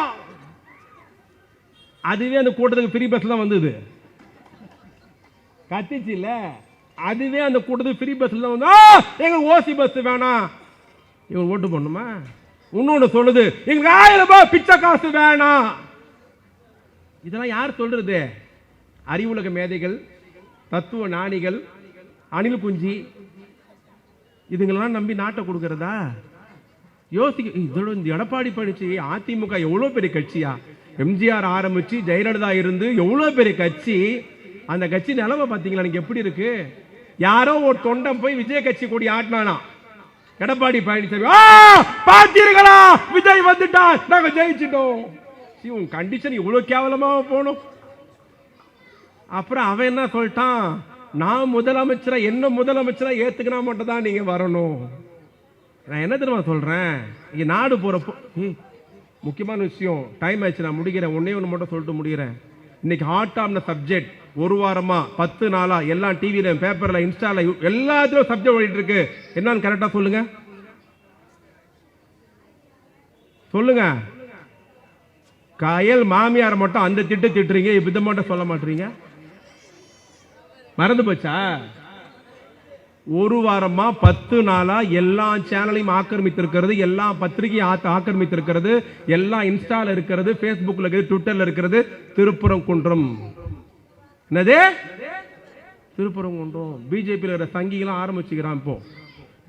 அதுவே அந்த கூட்டத்துக்கு ஃப்ரீ பஸ் தான் வந்தது. கத்திச்சு இல்ல, அதுவே அந்த கூட்டத்துக்கு ஃப்ரீ பஸ்ல தான் வந்து எங்களுக்கு ஓசி பஸ் வேணாம். இவங்க ஓட்டு பண்ணுமா? இன்னொன்று சொல்லுது, எங்களுக்கு 1000 ரூபாய் பிச்சை காசு வேணாம். இதெல்லாம் யார் சொல்றது? அறிவுலக மேதைகள், தத்துவ ஞானிகள், அணில் குஞ்சி, இதுங்களெல்லாம் நம்பி நாட்டை கொடுக்கறதா? யோசிக்க. இதோட இந்த எடப்பாடி பழனிசாமி அதிமுக எவ்வளவு பெரிய கட்சியா? எம்ஜிஆர் ஆரம்பிச்சு ஜெயலலிதா இருந்து எவ்வளவு பெரிய கட்சி. அந்த கட்சி நிலவை பார்த்தீங்களா நீங்க எப்படி இருக்கு? யாரோ ஒரு தொண்டன் போய் விஜய் கட்சி கொடி ஆட்டினானா, எடப்பாடி பழனிசாமி பார்த்தீர்களா விஜய் வந்துட்டான், நாங்க ஜெயிச்சிட்டோம். உன் கண்டிஷன் இவ்வளவு கேவலமா போனோம். அப்புறம் அவன் என்ன சொல்லிட்டான், நான் முதலமைச்சரா, என்ன முதலமைச்சரா ஏத்துக்கினா மட்டும் தான் நீங்க வரணும். நான் என்ன தெரியுமா சொல்றேன், இங்க நாடு போறப்போ முக்கியமான விஷயம், டைம் ஆயிடுச்சு, நான் முடிக்கிறேன். ஒன்னே ஒன்று மட்டும் சொல்லிட்டு முடிகிறேன். இன்னைக்கு ஹாட் ஆன சப்ஜெக்ட் ஒரு வாரமா 10 நாளா எல்லாம் டிவியில பேப்பர்ல இன்ஸ்டால எல்லாத்துலயும் சப்ஜெக்ட் ஓடிட்டு இருக்கு. என்னன்னு கரெக்டா சொல்லுங்க சொல்லுங்க. கயல் மாமியார் மட்டும் அந்த திட்டுறீங்க, இதை மட்டும் சொல்ல மாட்டீங்க. மறந்து போச்சா? ஒரு வாரமா 10 நாளா எல்லா சேனலையும் ஆக்கிரமித்திருக்கிறது, எல்லா பத்திரிகையும் ஆக்கிரமித்திருக்கிறது, எல்லா இன்ஸ்டால இருக்கிறது, பேஸ்புக்ல இருக்கிறது, ட்விட்டர்ல இருக்கிறது திருப்பரங்குன்றம். என்னது திருப்பரங்குன்றம்? பிஜேபியில் இருக்கிற சங்கிகளும் ஆரம்பிச்சுக்கிறான் இப்போ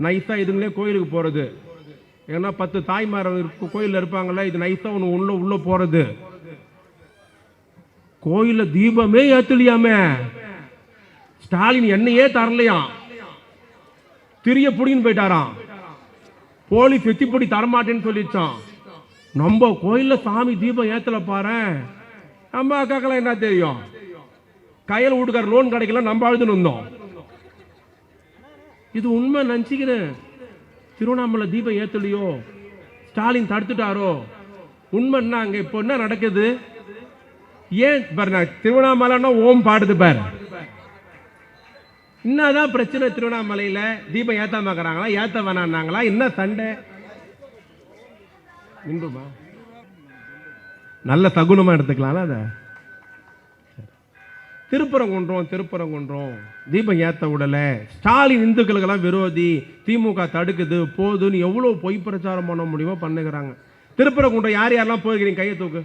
நைஸா இதுங்களே கோயிலுக்கு போறது. ஏன்னா 10 தாய்மார் கோயில்ல இருப்பாங்கல்ல, இது நைஸா ஒண்ணு உள்ள போறது. கோயில தீபமே ஏத்தலியாமே, ஸ்டாலின் எண்ணெயே தரலையாம், திரிய புடின்னு போயிட்டாராம், போலீஸ் வெத்திப்பொடி தரமாட்டேன்னு சொல்லிச்சான். நம்ம கோயில்ல சாமி தீபம் ஏத்தல பாரு. நம்ம அக்காக்கெல்லாம் என்ன தெரியும்? கையில் வீட்டுக்கார லோன் கிடைக்கல, நம்ம அழுதுன்னு வந்தோம். இது உண்மை நினைச்சுக்கிறேன். திருவண்ணாமலை தீபம் ஏத்தலையோ, ஸ்டாலின் தடுத்துட்டாரோ? உண்மைன்னா அங்க இப்போ என்ன நடக்குது? ஏன் பாரு, திருவண்ணாமலைன்னா ஓம் பாடுது பாரு. என்னதான் பிரச்சனை? திருவண்ணாமலையில தீபம் ஏத்தாம இருக்கிறாங்களா, ஏத்த வேணாங்களா, என்ன சண்டை? நின்றுமா நல்ல தகுனமா எடுத்துக்கலாம். அத திருப்பரங்குன்றம் தீபம் ஏத்த விடல, ஸ்டாலின் இந்துக்களுக்கெல்லாம் விரோதி, திமுக தடுக்குது போதுன்னு எவ்வளவு பொய் பிரச்சாரம் பண்ண முடியுமோ பண்ணுகிறாங்க. திருப்பரங்குன்றம் யார் யாரெல்லாம் போயிருக்கிறீங்க? கையை தூக்கு.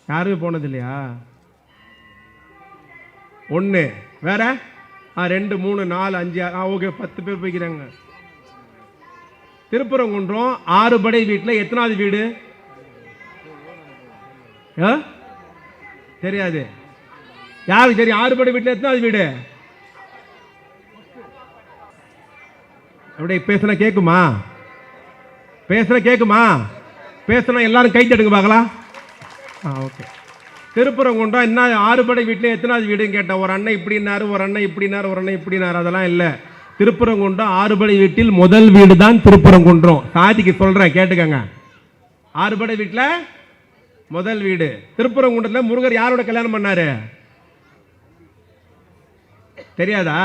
யாருமே போனது இல்லையா? 1 வேற 2 3 4 5 ஓகே 10 பேர் போய்க்கிறாங்க. திருப்பரங்குன்றம் 6 படை வீட்டில் எத்தனாவது வீடு தெரியாது? யாருக்கு தெரியும்? 6 படை வீட்டில் எத்தனாவது வீடு? அப்படியே பேசுனா கேக்குமா? பேசுனா எல்லாரும் கை தட்டுங்க பார்க்கலாம். ஓகே. திருப்பரங்குன்றம் என்ன 6 படை வீட்டில் எத்தனாவது வீடுன்னு கேட்டேன். ஒரு அண்ணன் இப்படின்னாரு, ஒரு அண்ணன் இப்படினாரு, ஒரு அண்ணன் இப்படினாரு. அதெல்லாம் இல்லை. திருப்பரங்குன்றம் 6 படை வீட்டில் முதல் வீடு தான் திருப்பரங்குன்றம். சாதிக்கு சொல்றேன் கேட்டுக்கங்க. 6 படை வீட்டில் முதல் வீடு திருப்பரங்குன்றத்தில். முருகர் யாரோட கல்யாணம் பண்ணாரு தெரியாதா?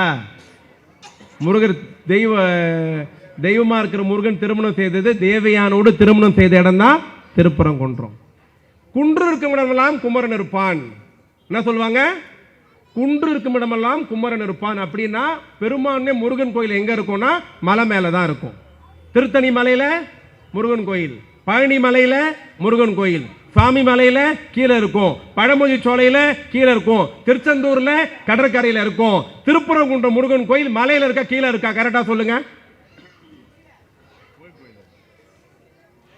முருகர் தெய்வமா இருக்கிற முருகன் திருமணம் செய்தது தேவயானோடு திருமணம் செய்த இடம் தான் திருப்பரங்குன்றம். குன்று இருக்கும் இடமெல்லாம் குமரன் இருப்பான். என்ன சொல்லுவாங்க? குன்று இருக்கும் இடமெல்லாம் குமரன் இருப்பான். அப்படின்னா பெரும்பான்மை முருகன் கோயில் எங்க இருக்கும்னா மலை மேல தான் இருக்கும். திருத்தணி மலையில முருகன் கோயில், பழனி மலையில முருகன் கோயில், சாமி மலையில கீழே இருக்கும், பழமுதி சோலையில கீழே இருக்கும், திருச்செந்தூர்ல கடற்கரையில இருக்கும். திருப்பரங்குன்றம் முருகன் கோயில் மலையில இருக்கா கீழே இருக்கா? கரெக்டா சொல்லுங்க.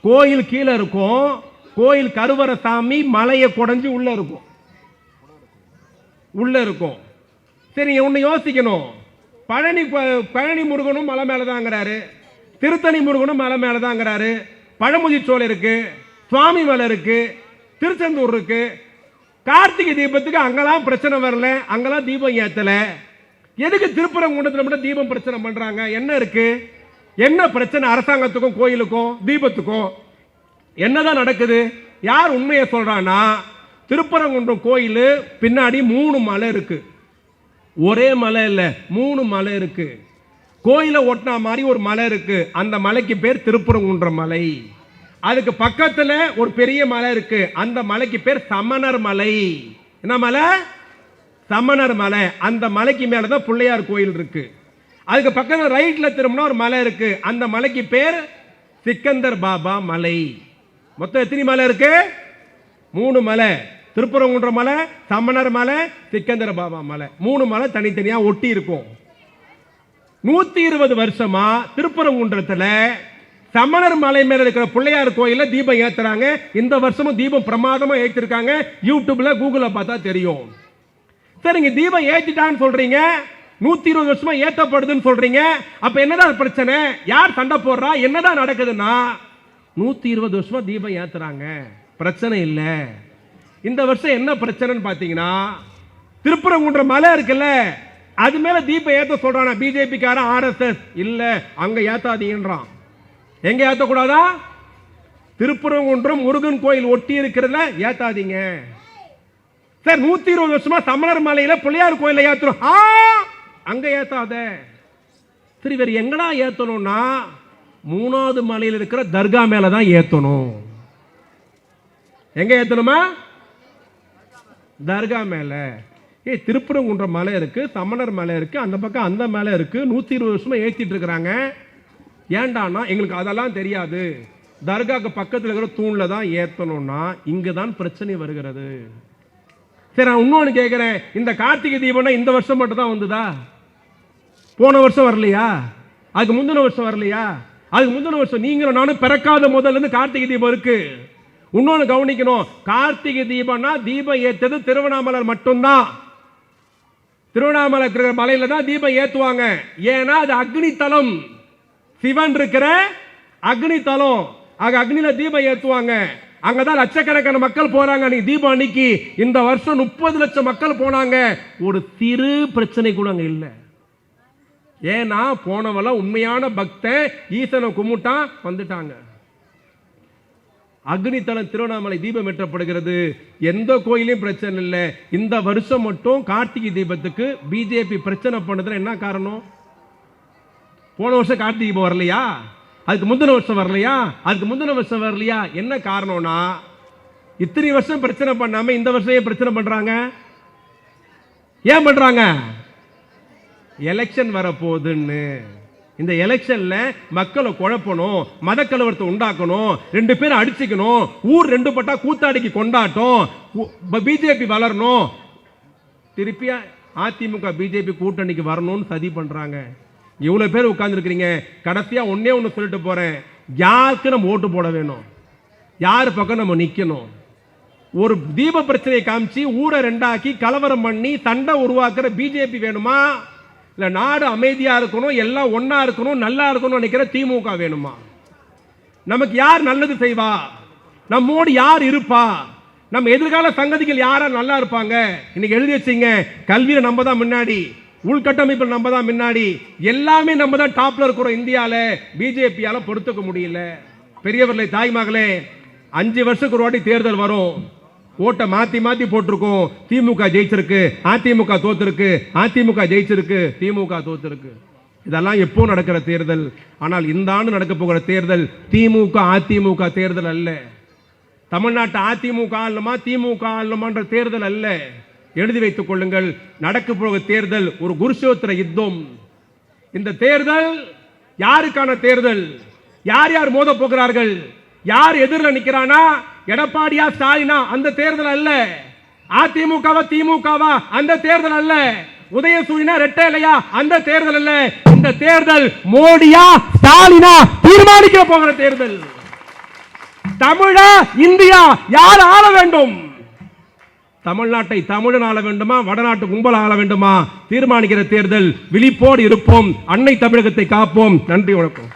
கோயில் கீழே இருக்கும். கோயில் கருவற சாமி மலையை குடைஞ்சு உள்ள இருக்கும். சரி, ஒன்னு யோசிக்கணும். பழனி முருகனும் மலை மேலதாங்கிறாரு, திருத்தணி முருகனும் மலை மேலதாங்கிறாரு, பழமுதி சோலை இருக்கு, சுவாமி மலை இருக்கு, திருச்செந்தூர் இருக்கு. கார்த்திகை தீபத்துக்கு அங்கெல்லாம் பிரச்சனை வரல, அங்கெல்லாம் தீபம் ஏத்தல. எதுக்கு திருப்பரங்குன்றத்தில் மட்டும் தீபம் பிரச்சனை பண்றாங்க? என்ன இருக்கு? என்ன பிரச்சனை? அரசாங்கத்துக்கும் கோயிலுக்கும் தீபத்துக்கும் என்னதான் நடக்குது? யார் உண்மையை சொல்றானா, திருப்பரங்குன்றம் கோயில் பின்னாடி 3 மலை இருக்கு. ஒரே மலை இல்ல, 3 மலை இருக்கு. கோயில ஒட்டினா மாதிரி ஒரு மலை இருக்கு. அந்த மலைக்கு பேர் திருப்பரங்குன்றம் மலை. அதுக்கு பக்கத்துல ஒரு பெரிய மலை இருக்கு. அந்த மலைக்கு பேர் சமணர் மலை. என்ன மலை? சமணர் மலை. அந்த மலைக்கு மேலதான் பிள்ளையார் கோயில் இருக்கு. அதுக்கு பக்கத்துல ரைட்ல திரும்பினா ஒரு மலை இருக்கு. அந்த மலைக்கு பேர் சிக்கந்தர் பாபா மலை. மொத்தம் எத்தனை மலை இருக்கு? 3 மலை. திருப்பரங்குன்றம் மலை, சமணர் மலை, சிக்கந்தர் பாபா மலை. 3 மலை தனித்தனியா ஒட்டி இருக்கும். 120 வருஷமா திருப்பரங்குன்றத்துல சமணர் மலை மேல இருக்கிற பிள்ளையார் கோயில தீபம் ஏத்துறாங்க. இந்த வருஷமும் தீபம் பிரமாதமா ஏத்திருக்காங்க. யூடியூப்ல கூகுள்ல பார்த்தா தெரியும். சரிங்க, தீபம் ஏத்திட்டான்னு சொல்றீங்க, 120 வருஷமா ஏத்தப்படுதுன்னு சொல்றீங்க. அப்ப என்னதான் பிரச்சனை? யார் சண்டை போடுறா? என்னதான் நடக்குதுன்னா 120 வருஷமா தீபம் ஏத்துறாங்க, பிரச்சனை இல்ல. இந்த வருஷம் என்ன பிரச்சனைன்னு பாத்தீங்கன்னா, திருப்பரங்குன்றம் மலை இருக்குல்ல, அது மேல தீபம் ஏத்த சொல்றான பிஜேபி காரன், RSS இல்ல அங்க ஏத்தாதீங்கன்றான். எங்க ஏத்தக்கூடாதா? திருப்பரங்குன்றம் முருகன் கோயில் ஒட்டி இருக்கிறதுல ஏத்தாதீங்க. சார் 120 வருஷமா சமணர் மலையில பிள்ளையார் கோயில ஏத்துறோம், அங்க ஏத்தாத. சரி, வேற எங்கடா ஏத்தணும்னா 3வது மலையில் இருக்கிற தர்கா மேலதான் ஏத்தணும். எங்க ஏத்தணுமா? தர்கா மேல. திருப்பரங்குன்றம் மலை இருக்கு, சமணர் மலை இருக்கு, அந்த பக்கம் அந்த மலை இருக்கு, 120 வருஷமா ஏத்திட்டு இருக்கிறாங்க. ஏண்டானா எங்களுக்கு அதெல்லாம் தெரியாது, தர்காக்கு பக்கத்தில் இருக்கிற தூண்ல தான் ஏத்தணும்னா இங்கதான் பிரச்சனை வருகிறது. சரி, நான் இன்னொன்னு கேட்கிறேன், இந்த கார்த்திகை தீபம்னா இந்த வருஷம் மட்டும் தான் வந்ததா? போன வருஷம் வரலையா? அதுக்கு முந்தின வருஷம் வரலையா? அதுக்கு முந்தின வருஷம் நீங்களும் நானும் பிறக்காத முதல்ல இருந்து கார்த்திகை தீபம் இருக்கு. இன்னொன்னு கவனிக்கணும், கார்த்திகை தீபம்னா தீபம் ஏத்தது திருவண்ணாமலை மட்டும்தான். திருவண்ணாமலை இருக்கிற மலையில தான் தீபம் ஏத்துவாங்க. ஏன்னா அது அக்னி தலம், சிவன் இருக்கிற அக்னி தலம். ஆக அக்னியில தீபம் ஏத்துவாங்க. அங்கதான் லட்சக்கணக்கான மக்கள் போறாங்க நீ தீபம் அன்னைக்கு. இந்த வருஷம் 30 லட்சம் மக்கள் போனாங்க. ஒரு சிறு பிரச்சனை கூட அங்க இல்லை. ஏன்னா போனவெல்லாம் உண்மையான பக்தன், ஈசனை கும்பிட்டா வந்துட்டாங்க. அக்னித்தலம் திருவண்ணாமலை தீபம் ஏற்றப்படுகிறது. எந்த கோயிலையும் பிரச்சனை இல்லை. இந்த வருஷம் மட்டும் கார்த்திகை தீபத்துக்கு பிஜேபி பிரச்சனை பண்ணதுல என்ன காரணம்? போன வருஷம் கார்த்திகை தீபம் வரலையா? அதுக்கு முந்தின வருஷம் வரலையா? அதுக்கு முந்தின வருஷம் வரலையா? என்ன காரணம்னா இத்தனை வருஷம் பிரச்சனை பண்ணாம இந்த வருஷம் ஏன் பிரச்சனை பண்றாங்க? ஏன் பண்றாங்க? எலெக்ஷன் வரப்போகுதுன்னு. இந்த எலெக்ஷன்ல மக்களை குழப்பணும், மத கலவரத்தை உண்டாக்கணும், 2 பேரும் அடிச்சுக்கணும், ஊர் 2 பட்டா கூத்தாடிக்கு கொண்டாட்டம், பிஜேபி வளரணும், திருப்பி அதிமுக பிஜேபி கூட்டணிக்கு வரணும்னு சதி பண்றாங்க. இவ்வளவு பேர் உட்கார்ந்து இருக்கிறீங்க. கடைசியா ஒன்னே ஒன்னு சொல்லிட்டு போறேன், யாருக்கு நம்ம ஓட்டு போட வேணும், யாரு பக்கம் நம்ம நிக்கணும். ஒரு தீப பிரச்சனையை காமிச்சு ஊரை 2ஆக்கி கலவரம் பண்ணி சண்டை உருவாக்குற பிஜேபி வேணுமா? இல்ல நாடு அமைதியா இருக்கணும், எல்லாம் ஒன்னா இருக்கணும், நல்லா இருக்கணும் நினைக்கிற திமுக வேணுமா? நமக்கு யார் நல்லது செய்வா? நம்மோடு யார் இருப்பா? நம்ம எதிர்கால சங்கதிகள் யாரா நல்லா இருப்பாங்க? இன்னைக்கு எழுதி வச்சீங்க, கல்வியில நம்ம தான் முன்னாடி, உள்கட்டமைப்பில் நம்ம தான் முன்னாடி, எல்லாமே நம்ம தான் டாப்ல இருக்கிறோம். இந்தியால பிஜேபியால பொறுத்துக்க முடியல. பெரியவர்களே, தாய்மகளே, 5 வருஷத்துக்கு ஒரு வாட்டி தேர்தல் வரும். ஓட்டை மாத்தி மாத்தி போட்டிருக்கோம். திமுக ஜெயிச்சிருக்கு, அதிமுக தோத்திருக்கு, அதிமுக ஜெயிச்சிருக்கு, திமுக தோத்திருக்கு. இதெல்லாம் எப்போ நடக்கிற தேர்தல். ஆனால் இந்த ஆண்டு நடக்க போகிற தேர்தல் திமுக அதிமுக தேர்தல் அல்ல. தமிழ்நாட்டு அதிமுக ஆளுமா திமுக ஆளுமான்ற தேர்தல் அல்ல. எழுதி வைத்துக் கொள்ளுங்கள். நடக்க போகிற தேர்தல் ஒரு குருஷேத்திர யுத்தம். இந்த தேர்தல் யாருக்கான தேர்தல்? யார் யார் மோத போகிறார்கள்? யார் எதிரில் நிக்கிறானா? எடப்பாடியா ஸ்டாலினா? அந்த தேர்தல் அல்ல. அதிமுகவா திமுகவா? அந்த தேர்தல் அல்ல. உதயசூரியனா ரெட்டை இல்லையா? அந்த தேர்தல் அல்ல. இந்த தேர்தல் மோடியா ஸ்டாலினா தீர்மானிக்க போகிற தேர்தல். தமிழா இந்தியா யார் ஆள வேண்டும்? தமிழ்நாட்டை தமிழன் ஆள வேண்டுமா, வடநாட்டு கும்பல் ஆள வேண்டுமா? தீர்மானிக்கிற தேர்தல். விழிப்போடு இருப்போம். அன்னை தமிழகத்தை காப்போம். நன்றி, வணக்கம்.